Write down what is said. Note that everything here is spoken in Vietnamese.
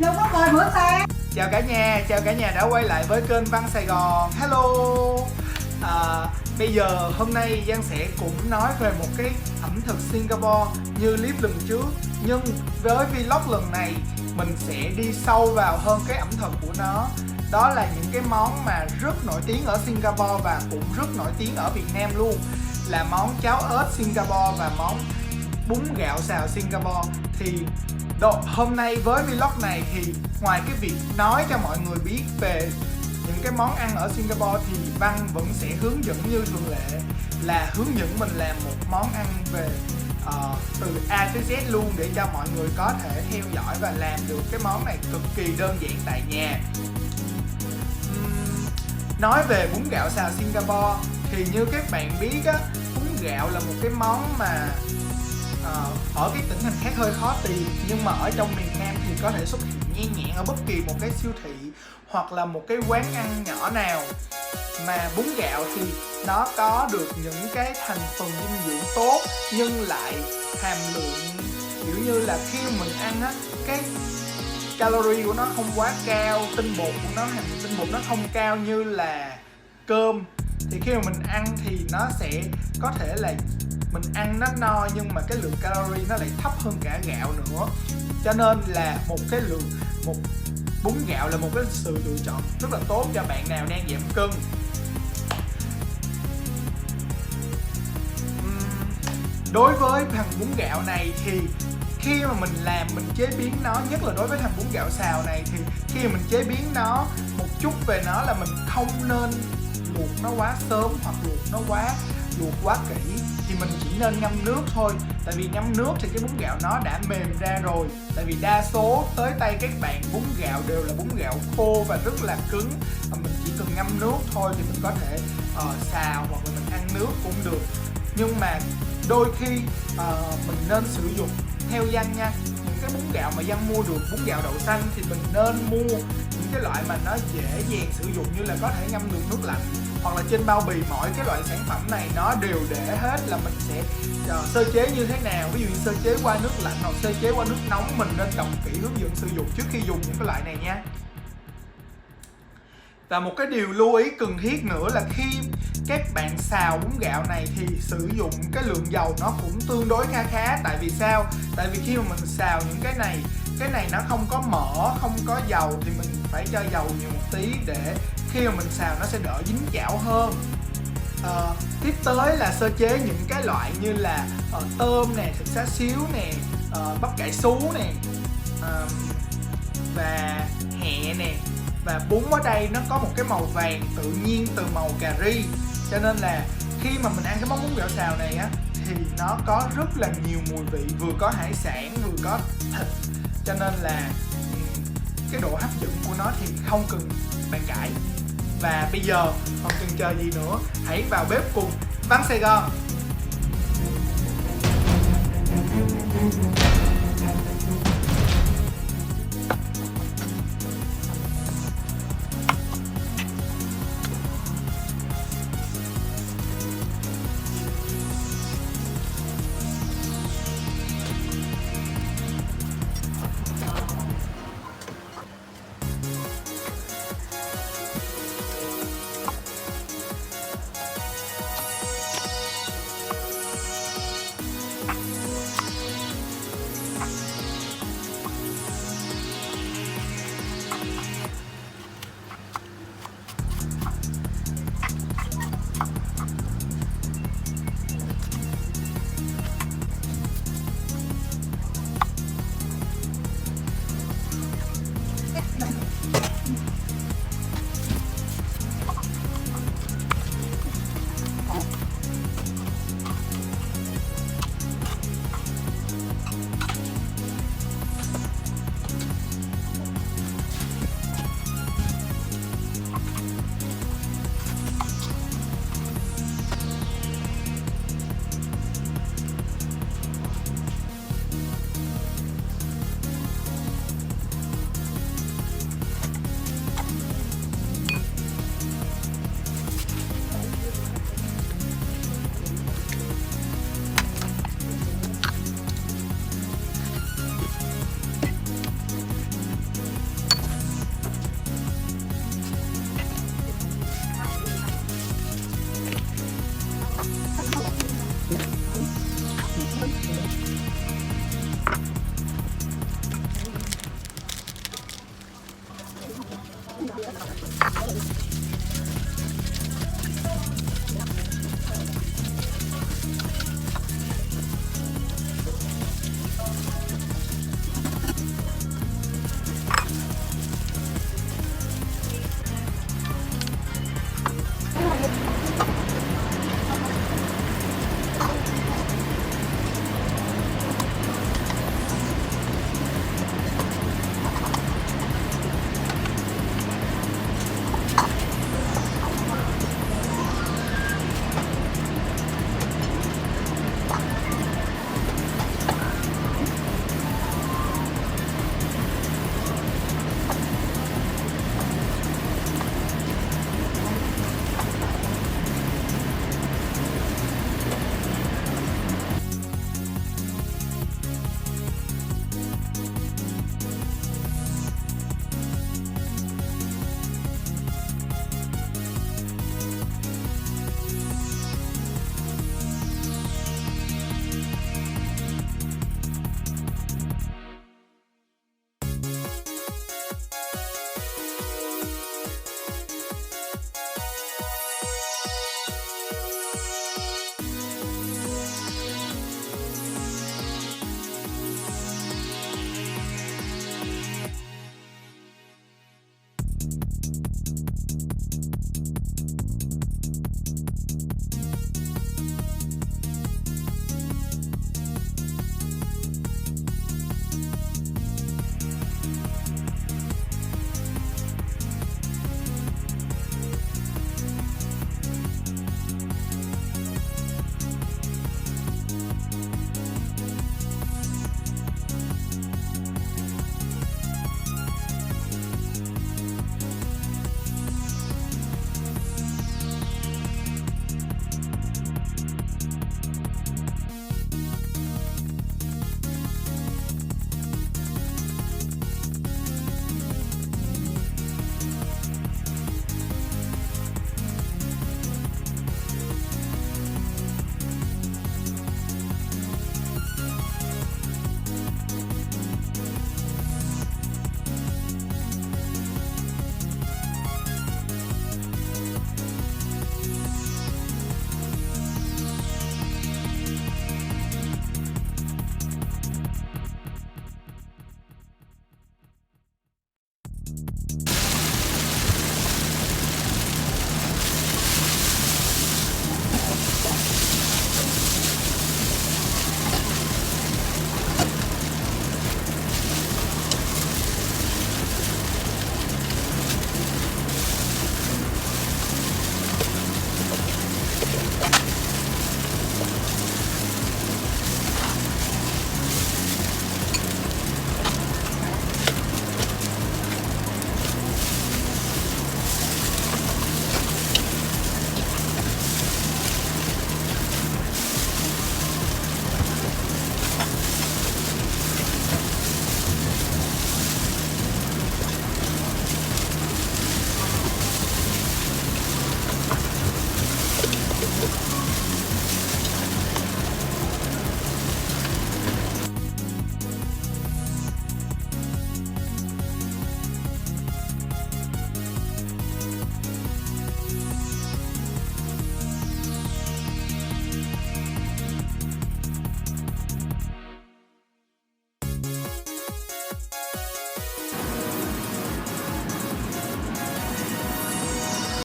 Đâu có coi bữa sáng. Chào cả nhà đã quay lại với kênh Văn Sài Gòn. Hello. Bây giờ hôm nay Giang sẽ cũng nói về một cái ẩm thực Singapore như clip lần trước, nhưng với vlog lần này mình sẽ đi sâu vào hơn cái ẩm thực của nó. Đó là những cái món mà rất nổi tiếng ở Singapore và cũng rất nổi tiếng ở Việt Nam luôn, là món cháo ếch Singapore và món bún gạo xào Singapore. Thì hôm nay với vlog này thì ngoài cái việc nói cho mọi người biết về những cái món ăn ở Singapore thì Văn vẫn sẽ hướng dẫn như thường lệ, là hướng dẫn mình làm một món ăn về từ A tới Z luôn, để cho mọi người có thể theo dõi và làm được cái món này cực kỳ đơn giản tại nhà. Nói về bún gạo xào Singapore thì như các bạn biết á, bún gạo là một cái món mà ở cái tỉnh thành khác hơi khó tìm, nhưng mà ở trong miền Nam thì có thể xuất hiện nhan nhản ở bất kỳ một cái siêu thị hoặc là một cái quán ăn nhỏ nào. Mà bún gạo thì nó có được những cái thành phần dinh dưỡng tốt, nhưng lại hàm lượng kiểu như là khi mình ăn á, cái calorie của nó không quá cao, tinh bột của nó, hàm lượng tinh bột nó không cao như là cơm. Thì khi mà mình ăn thì nó sẽ có thể là mình ăn nó no, nhưng mà cái lượng calorie nó lại thấp hơn cả gạo nữa. Cho nên là một bún gạo là một cái sự lựa chọn rất là tốt cho bạn nào đang giảm cân. Đối với thằng bún gạo này thì khi mà mình làm, mình chế biến nó, nhất là đối với thằng bún gạo xào này, thì khi mà mình chế biến nó, một chút về nó là mình không nên luộc nó quá sớm hoặc luộc quá kỹ, thì mình chỉ nên ngâm nước thôi. Tại vì ngâm nước thì cái bún gạo nó đã mềm ra rồi. Tại vì đa số tới tay các bạn bún gạo đều là bún gạo khô và rất là cứng, và mình chỉ cần ngâm nước thôi thì mình có thể xào hoặc là mình ăn nước cũng được. Nhưng mà đôi khi mình nên sử dụng theo Văn nha, những cái bún gạo mà Văn mua được, bún gạo đậu xanh, thì mình nên mua những cái loại mà nó dễ dàng sử dụng, như là có thể ngâm được nước lạnh, hoặc là trên bao bì mỗi cái loại sản phẩm này nó đều để hết là mình sẽ sơ chế như thế nào. Ví dụ như sơ chế qua nước lạnh hoặc sơ chế qua nước nóng, mình nên đọc kỹ hướng dẫn sử dụng trước khi dùng những cái loại này nha. Và một cái điều lưu ý cần thiết nữa là khi các bạn xào bún gạo này thì sử dụng cái lượng dầu nó cũng tương đối khá. Tại vì sao? Tại vì khi mà mình xào những cái này nó không có mỡ, không có dầu, thì mình phải cho dầu nhiều một tí để khi mà mình xào nó sẽ đỡ dính chảo hơn. Tiếp tới là sơ chế những cái loại như là tôm nè, thịt xá xíu nè, bắp cải sú nè, và hẹ nè. Và bún ở đây nó có một cái màu vàng tự nhiên từ màu cà ri, cho nên là khi mà mình ăn cái món bún gạo xào này á thì nó có rất là nhiều mùi vị, vừa có hải sản vừa có thịt, cho nên là cái độ hấp dẫn của nó thì không cần bàn cãi. Và bây giờ không chần chờ gì nữa, hãy vào bếp cùng Văn Sài Gòn.